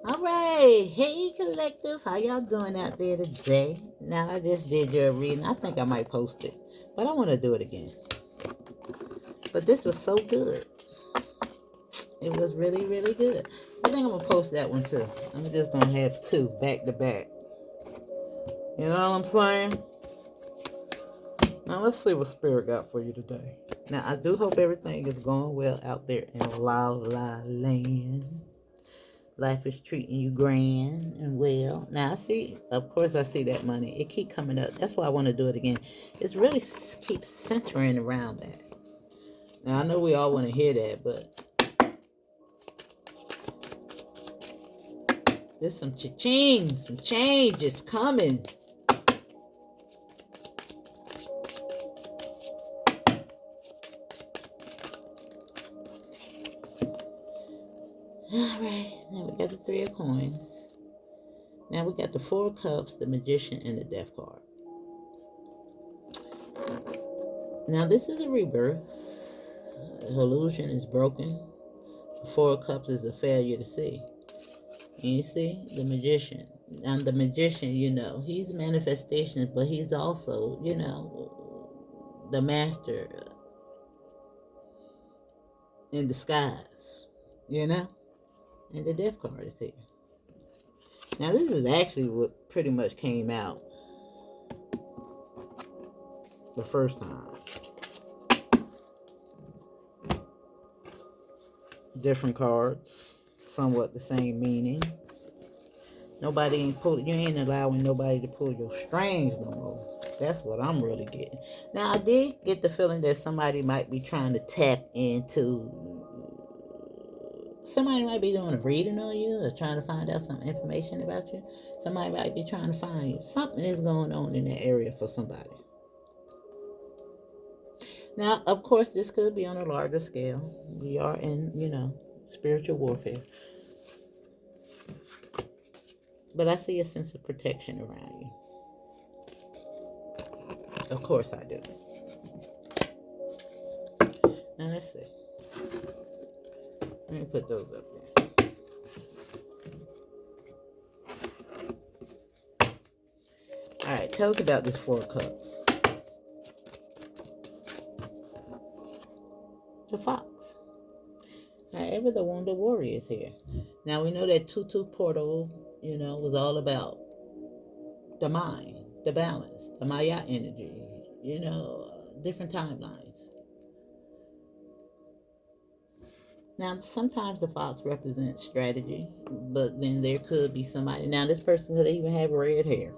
All right, hey collective, how y'all doing out there today? Now I just did your reading. I think I might post it, but I want to do it again. But this was so good. It was really, really good. I think I'm gonna post that one too. I'm just gonna have two back to back. You know what I'm saying? Now let's see what Spirit got for you today. Now I do hope everything is going well out there in La La Land. Life is treating you grand and well. Now I see, of course, I see that money. It keep coming up. That's why I want to do it again. It's really keeps centering around that. Now I know we all want to hear that, but there's some cha-ching, some change is coming. All right, now we got the Three of Coins. Now we got the Four of Cups, the Magician, and the Death card. Now this is a rebirth. Illusion is broken. The Four of Cups is a failure to see. And you see the Magician. And the Magician, he's manifestation, but he's also, the master in disguise. And the Death card is here. Now this is actually what pretty much came out the first time. Different cards, somewhat the same meaning. You ain't allowing nobody to pull your strings no more. That's what I'm really getting. Now I did get the feeling that somebody might be trying to tap into, somebody might be doing a reading on you or trying to find out some information about you. Somebody might be trying to find you. Something is going on in that area for somebody. Now, of course, this could be on a larger scale. We are in, spiritual warfare. But I see a sense of protection around you. Of course I do. Now, let's see. Let me put those up there. All right, tell us about this Four of Cups. The Fox. However, the Wounded Warrior is here. Now, we know that 2-2 portal, was all about the mind, the balance, the Maya energy, different timelines. Now, sometimes the fox represents strategy, but then there could be somebody. Now, this person could even have red hair,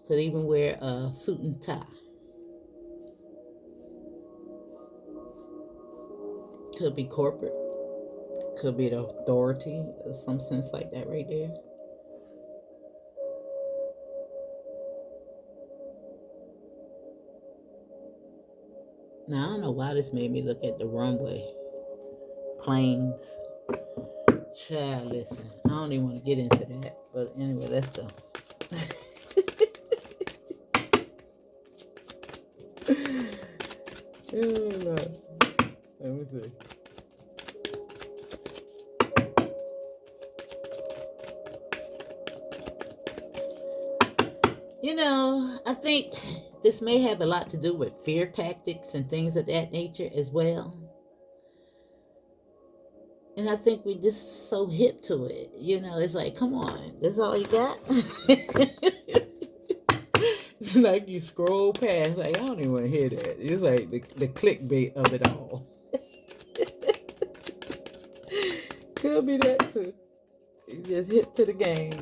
could even wear a suit and tie. Could be corporate, could be the authority, or some sense like that right there. Now, I don't know why this made me look at the runway. Planes. Child, listen. I don't even want to get into that. But anyway, let's go. Oh, Lord. Let me see. I think this may have a lot to do with fear tactics and things of that nature as well. And I think we just so hip to it. It's like, come on, this is all you got? It's like you scroll past, like, I don't even want to hear that. It's like the clickbait of it all. Could be that too. You just hip to the game.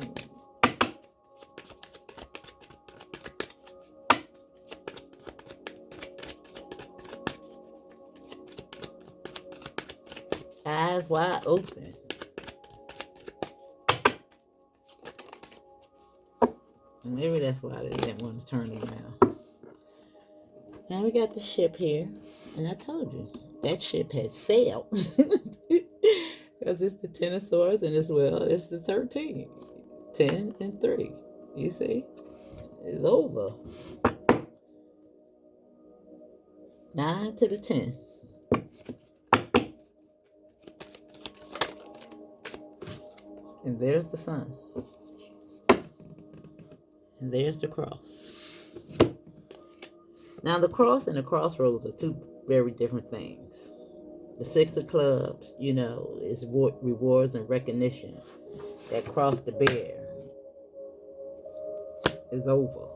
Eyes wide open. Maybe that's why they didn't want to turn around. Now we got the ship here. And I told you, that ship had sailed. Because it's the 10 of swords and as well it's the 13. 10 and 3. You see? It's over. 9 to the 10. And there's the sun. And there's the cross. Now, the cross and the crossroads are two very different things. The Six of Clubs, is rewards and recognition. That cross to bear is over.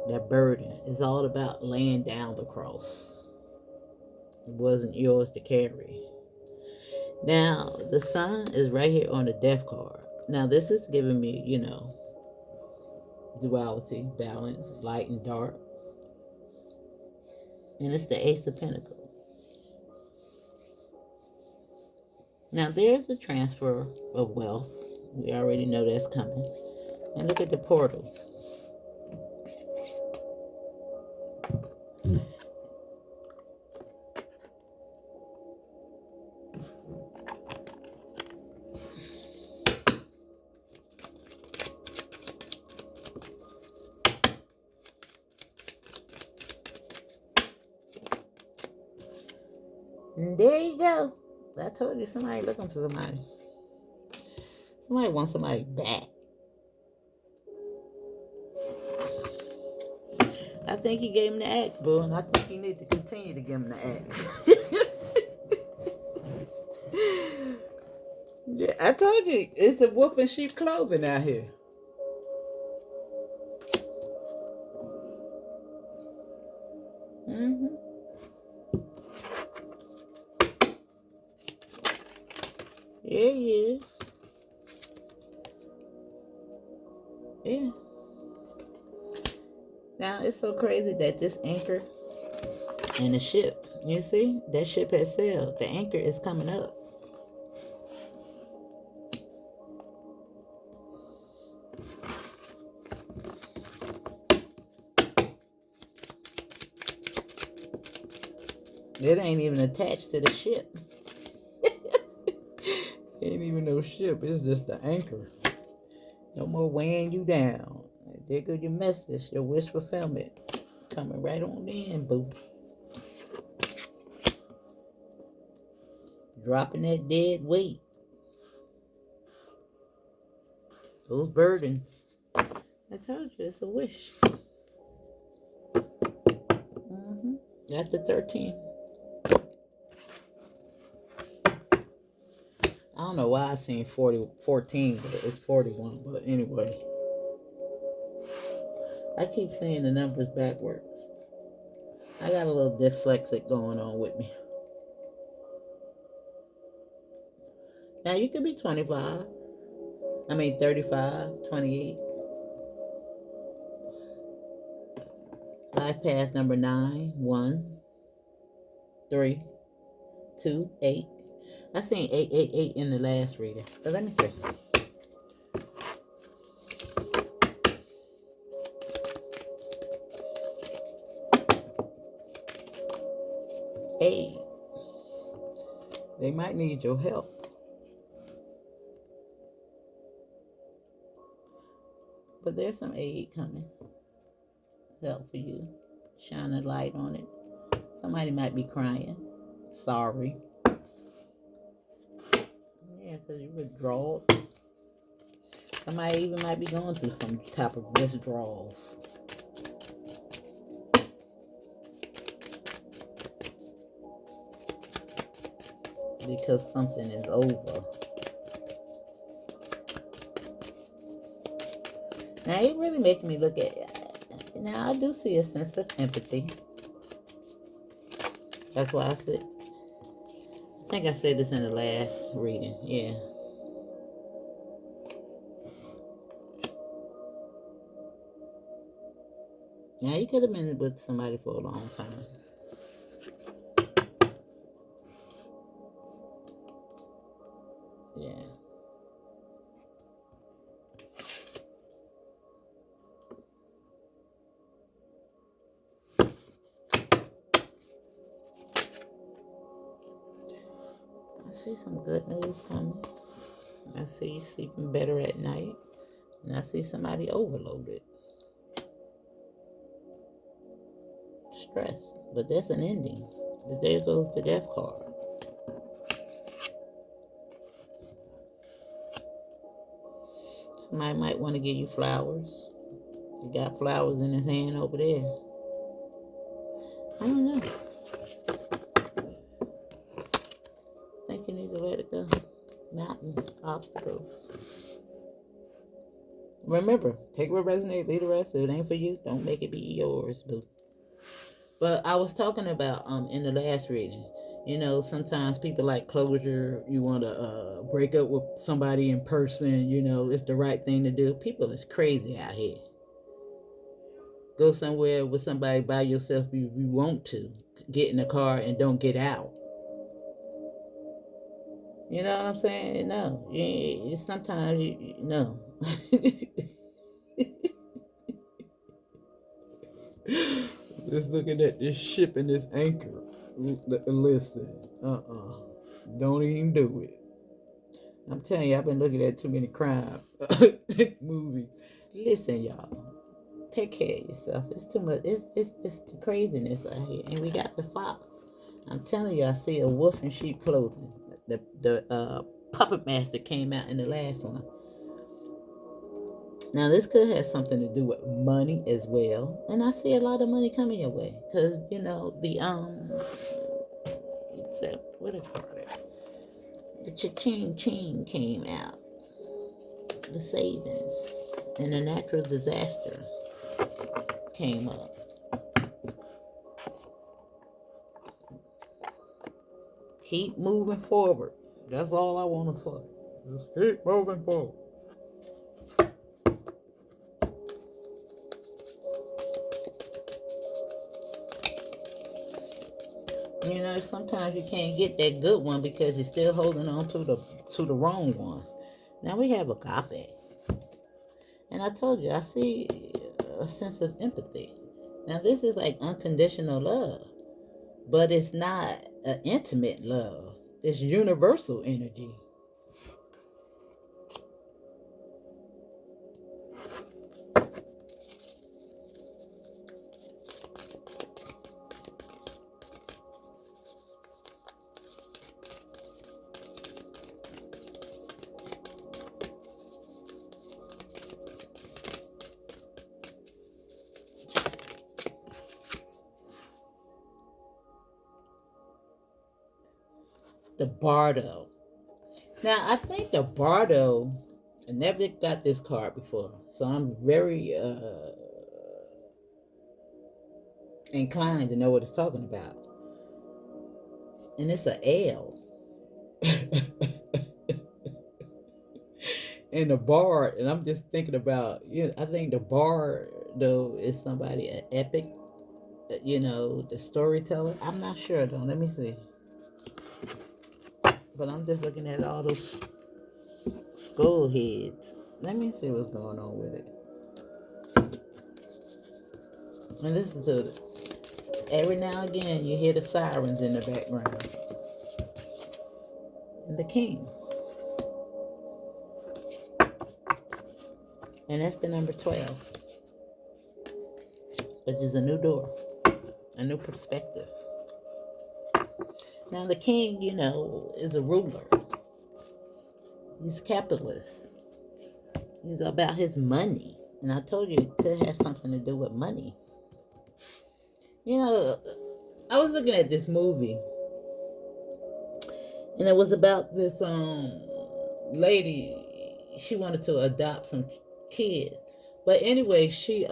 That burden is all about laying down the cross. It wasn't yours to carry. Now, the sun is right here on the death card. Now, this is giving me, duality, balance, light and dark. And it's the Ace of Pentacles. Now, there's a transfer of wealth. We already know that's coming. And look at the portal. And there you go. I told you somebody looking for somebody. Somebody wants somebody back. I think he gave him the axe, boo, and I think you need to continue to give him the axe. Yeah, I told you, it's a wolf in sheep clothing out here. Mm-hmm. Yeah, he is. Yeah. Now, it's so crazy that this anchor and the ship, you see, that ship has sailed. The anchor is coming up. It ain't even attached to the ship. Ain't even no ship. It's just the anchor. No more weighing you down. There goes your message, your wish fulfillment. Coming right on in, boo. Dropping that dead weight. Those burdens. I told you, it's a wish. Mm-hmm. After 13. I don't know why I seen 14, but it's 41. But anyway. I keep saying the numbers backwards. I got a little dyslexic going on with me. Now you could be 35. 35, 28. Life path number 9, 1, 3, 2, 8. I seen 888 in the last reading. But let me see. 8. They might need your help. But there's some aid coming. Help for you. Shine a light on it. Somebody might be crying. Sorry. Yeah, because you withdrawal. Somebody even might be going through some type of withdrawals. Because something is over. Now, it really making me look at. Now, I do see a sense of empathy. That's why I said. I think I said this in the last reading. Yeah. Now, you could have been with somebody for a long time. Yeah. I see some good news coming. I see you sleeping better at night. And I see somebody overloaded. Stress. But that's an ending. There goes the death card. Somebody might want to give you flowers. He got flowers in his hand over there. I don't know. I think you need to let it go. Mountain obstacles. Remember, take what resonates, leave the rest. If it ain't for you, don't make it be yours, boo. But I was talking about in the last reading, sometimes people like closure. You want to break up with somebody in person. It's the right thing to do. People is crazy out here. Go somewhere with somebody by yourself if you want to. Get in the car and don't get out. You know what I'm saying? No. Sometimes no. Just looking at this ship and this anchor. Listen. Don't even do it. I'm telling you, I've been looking at too many crime movies. Listen, y'all. Take care of yourself. It's too much. It's the craziness out here. And we got the fox. I'm telling you, I see a wolf in sheep clothing. The puppet master came out in the last one. Now this could have something to do with money as well, and I see a lot of money coming your way because the what do you call it? The cha-ching came out, the savings, and a natural disaster came up. Keep moving forward. That's all I want to say. Just keep moving forward. Sometimes you can't get that good one because you're still holding on to the wrong one. Now we have agape. And I told you, I see a sense of empathy. Now this is like unconditional love, but it's not an intimate love. It's universal energy. The Bardo. Now, I think the Bardo, I never got this card before, so I'm very inclined to know what it's talking about. And it's an L. And the Bard, and I'm just thinking about, I think the Bardo is somebody, an epic, the storyteller. I'm not sure, though. Let me see. But I'm just looking at all those skull heads. Let me see what's going on with it. And listen to it. Every now and again, you hear the sirens in the background. And the king. And that's the number 12. Which is a new door. A new perspective. Now the king, is a ruler. He's capitalist. He's about his money. And I told you it could have something to do with money. I was looking at this movie. And it was about this lady. She wanted to adopt some kids. But anyway, this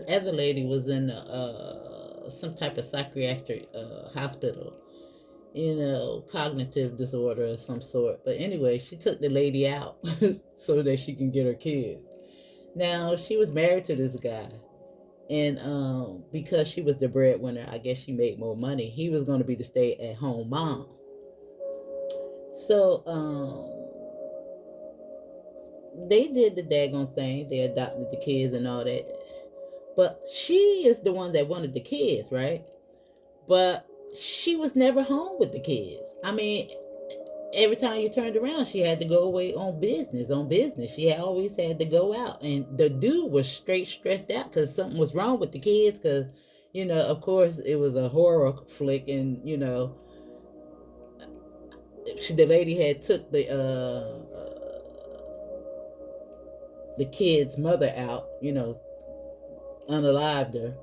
other lady was in some type of psychiatric hospital, cognitive disorder of some sort. But anyway, she took the lady out so that she can get her kids. Now, she was married to this guy. And because she was the breadwinner, I guess she made more money. He was going to be the stay-at-home mom. So they did the daggone thing. They adopted the kids and all that. But she is the one that wanted the kids, right? But she was never home with the kids. I mean, every time you turned around, she had to go away on business. She always had to go out. And the dude was straight stressed out because something was wrong with the kids. Because, of course, it was a horror flick. And, the lady had took the kid's mother out, unalived her.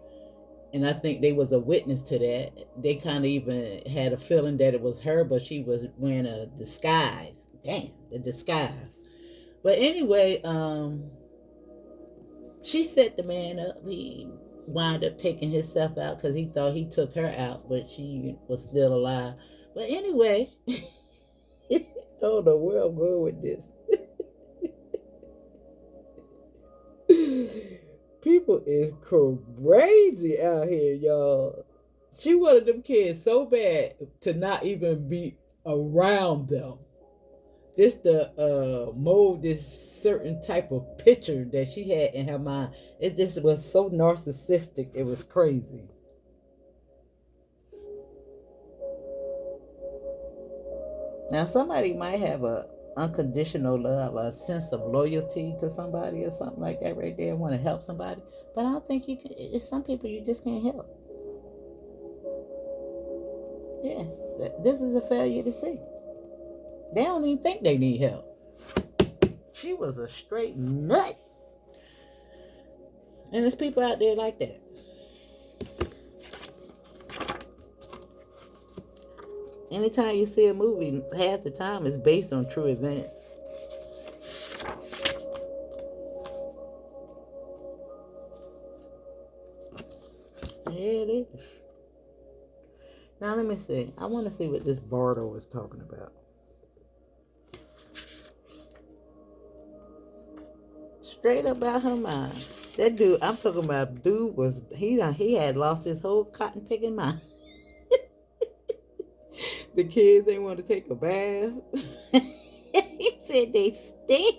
And I think they was a witness to that. They kind of even had a feeling that it was her, but she was wearing a disguise. Damn, the disguise. But anyway, she set the man up. He wound up taking himself out because he thought he took her out, but she was still alive. But anyway, I don't know where I'm going with this. People is crazy out here, y'all. She wanted them kids so bad to not even be around them. Just to mold this certain type of picture that she had in her mind. It just was so narcissistic. It was crazy. Now, somebody might have a unconditional love, a sense of loyalty to somebody or something like that right there, and want to help somebody. But I don't think you can. It's some people you just can't help. Yeah, this is a failure to see. They don't even think they need help. She was a straight nut. And there's people out there like that. Anytime you see a movie, half the time it's based on true events. Yeah, it is. Now let me see. I want to see what this Bardo was talking about. Straight up out her mind. That dude, I'm talking about, dude was he had lost his whole cotton picking mind. The kids ain't want to take a bath. He said they stink.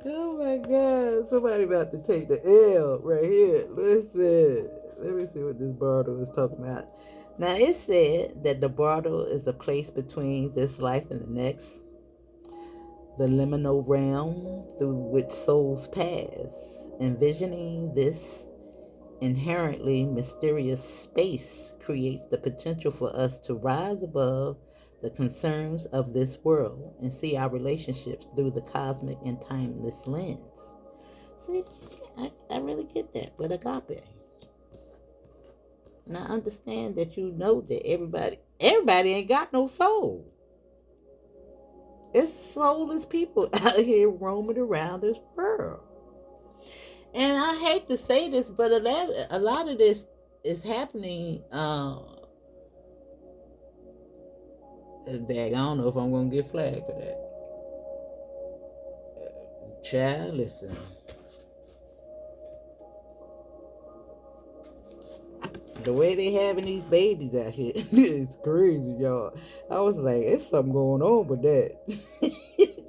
Oh my God! Somebody about to take the L right here. Listen, let me see what this Bardo is talking about. Now it said that the Bardo is the place between this life and the next, the liminal realm through which souls pass. Envisioning this inherently mysterious space creates the potential for us to rise above the concerns of this world and see our relationships through the cosmic and timeless lens. See, I really get that with agape. And I understand that you know that everybody ain't got no soul. It's soulless people out here roaming around this world. And I hate to say this, but a lot of this is happening. Dag, I don't know if I'm gonna get flagged for that. Child, listen. The way they having these babies out here is crazy, y'all. I was like, it's something going on with that.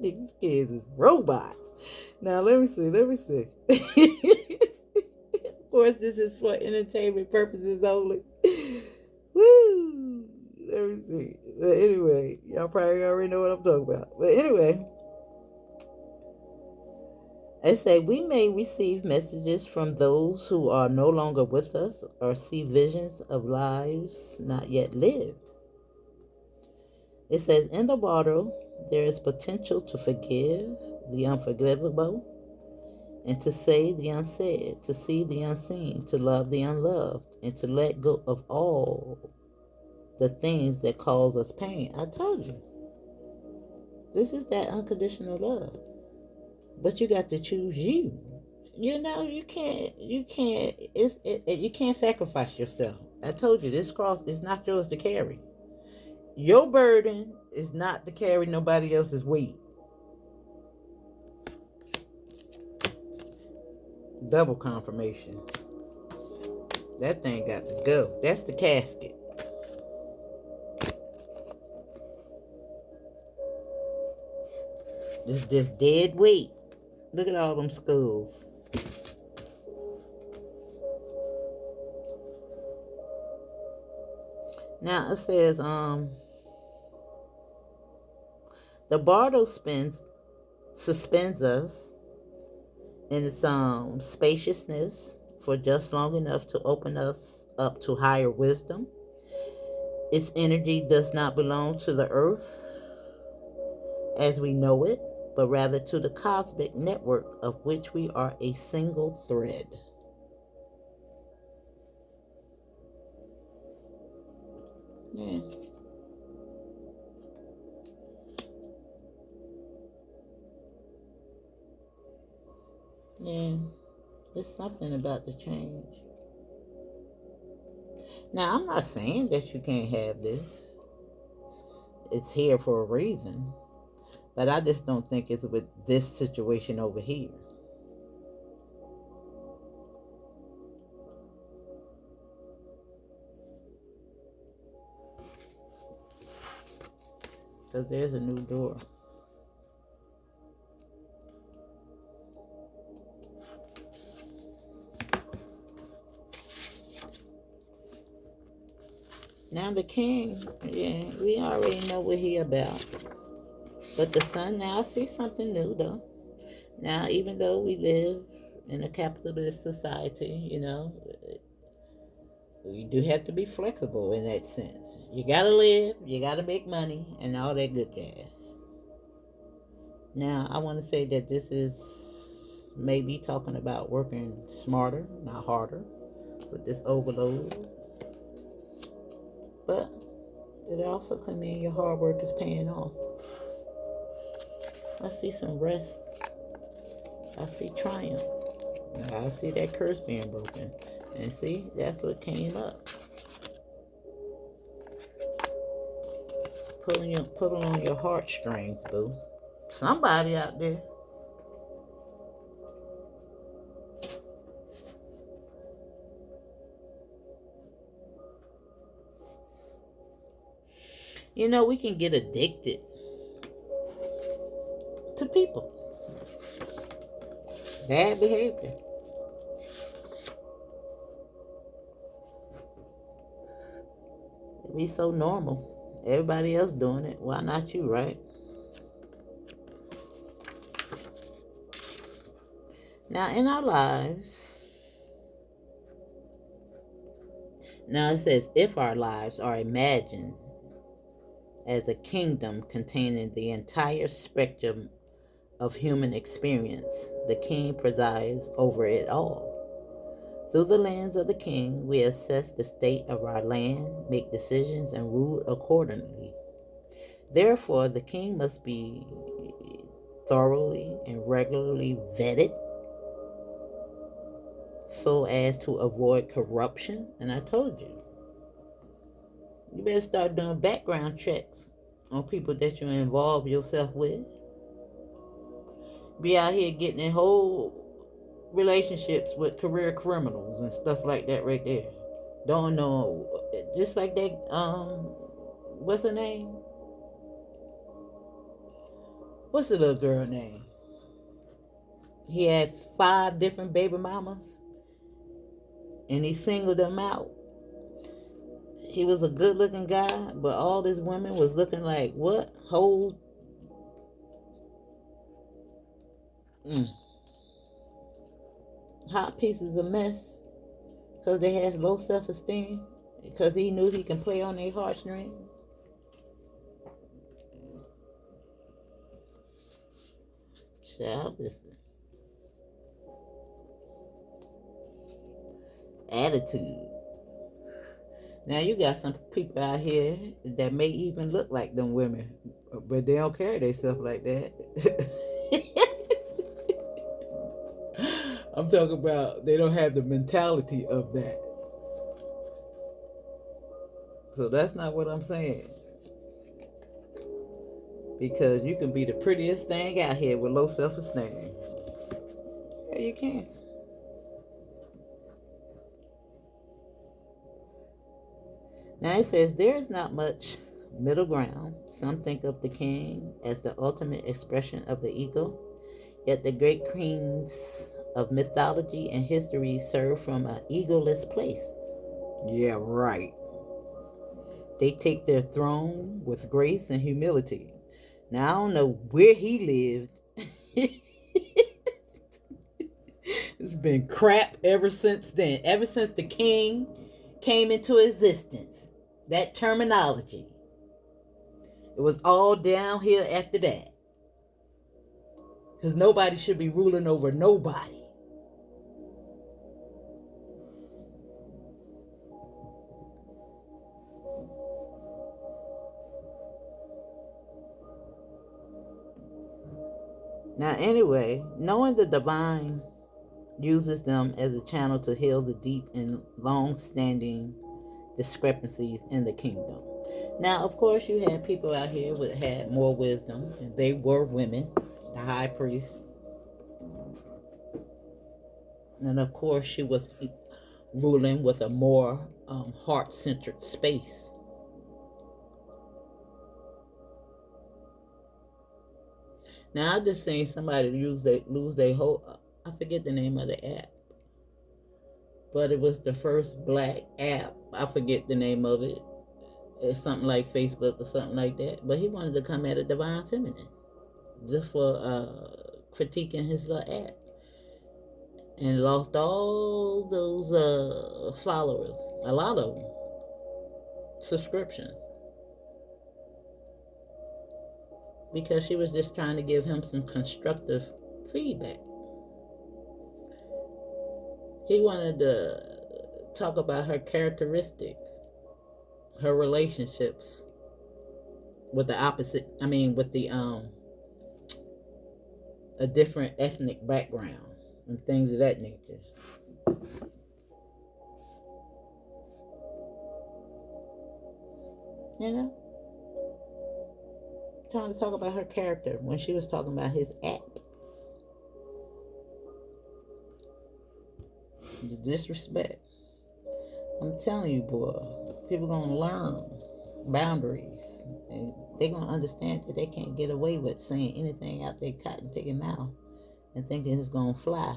These kids is robots. Now let me see. Of course, this is for entertainment purposes only. Woo! Let me see. But anyway, y'all probably already know what I'm talking about. But anyway, I say we may receive messages from those who are no longer with us or see visions of lives not yet lived. It says in the bottle there is potential to forgive the unforgivable and to say the unsaid, to see the unseen, to love the unloved, and to let go of all the things that cause us pain. I told you. This is that unconditional love. But you got to choose you. You can't you can't sacrifice yourself. I told you this cross is not yours to carry. Your burden is not to carry nobody else's weight. Double confirmation. That thing got to go. That's the casket. It's just dead weight. Look at all them skulls. Now it says, the bardo suspends us in its spaciousness for just long enough to open us up to higher wisdom. Its energy does not belong to the earth. as we know it, but rather to the cosmic network of which we are a single thread. Yeah. Yeah. There's something about the change. Now, I'm not saying that you can't have this. It's here for a reason. But I just don't think it's with this situation over here. Because there's a new door. Now the king, yeah, we already know what he about. But the son, now I see something new though. Now, even though we live in a capitalist society, we do have to be flexible in that sense. You gotta live, you gotta make money, and all that good jazz. Now, I want to say that this is maybe talking about working smarter, not harder, with this overload. But it also could mean your hard work is paying off. I see some rest. I see triumph. I see that curse being broken. And see, that's what came up. Pulling on your heartstrings, boo. Somebody out there. We can get addicted to people. Bad behavior. It be so normal. Everybody else doing it. Why not you, right? Now, in our lives, now it says, if our lives are imagined as a kingdom containing the entire spectrum of human experience, the king presides over it all. Through the lens of the king, we assess the state of our land, make decisions, and rule accordingly. Therefore, the king must be thoroughly and regularly vetted so as to avoid corruption. And I told you, you better start doing background checks on people that you involve yourself with. Be out here getting in whole relationships with career criminals and stuff like that right there. Don't know. Just like that, what's her name? What's the little girl name? He had 5 different baby mamas and he singled them out. He was a good looking guy, but all these women was looking like what? Whole hot pieces of mess because they had low self-esteem because he knew he can play on their heartstrings. Child, listen. Attitude. Now you got some people out here that may even look like them women, but they don't carry themselves like that. I'm talking about they don't have the mentality of that. So that's not what I'm saying. Because you can be the prettiest thing out here with low self-esteem. Yeah, you can. Now it says there is not much middle ground. Some think of the king as the ultimate expression of the ego, yet the great kings of mythology and history serve from an egoless place. Yeah, right. They take their throne with grace and humility. Now I don't know where he lived. It's been crap ever since then. Ever since the king came into existence. That terminology. It was all downhill after that. Because nobody should be ruling over nobody. Now, anyway, knowing the divine uses them as a channel to heal the deep and long-standing discrepancies in the kingdom. Now, of course, you had people out here that had more wisdom, and they were women, the high priest. And of course, she was ruling with a more heart-centered space. Now, I just seen somebody lose their whole, I forget the name of the app, but it was the first black app. I forget the name of it. It's something like Facebook or something like that. But he wanted to come at a divine feminine just for critiquing his little app, and lost all those followers, a lot of them, subscriptions, because she was just trying to give him some constructive feedback. He wanted to talk about her characteristics, her relationships with the opposite, with the a different ethnic background and things of that nature. You know? Trying to talk about her character when she was talking about his app. The disrespect. I'm telling you, boy, people gonna learn boundaries, and they're gonna understand that they can't get away with saying anything out their cotton picking mouth and thinking it's gonna fly.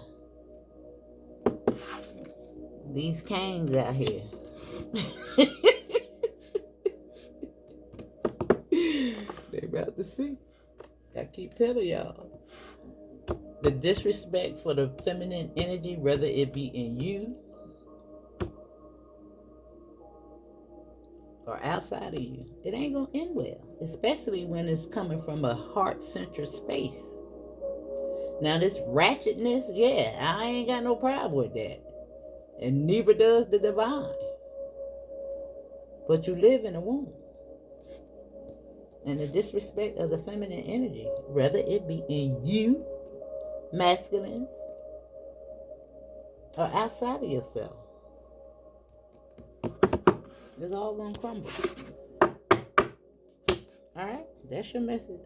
These kings out here. They about to see. I keep telling y'all. The disrespect for the feminine energy, whether it be in you or outside of you, it ain't gonna end well. Especially when it's coming from a heart-centered space. Now this ratchetness, yeah, I ain't got no problem with that. And neither does the divine. But you live in a womb. And the disrespect of the feminine energy, whether it be in you, masculines, or outside of yourself, it's all gonna crumble. Alright, that's your message.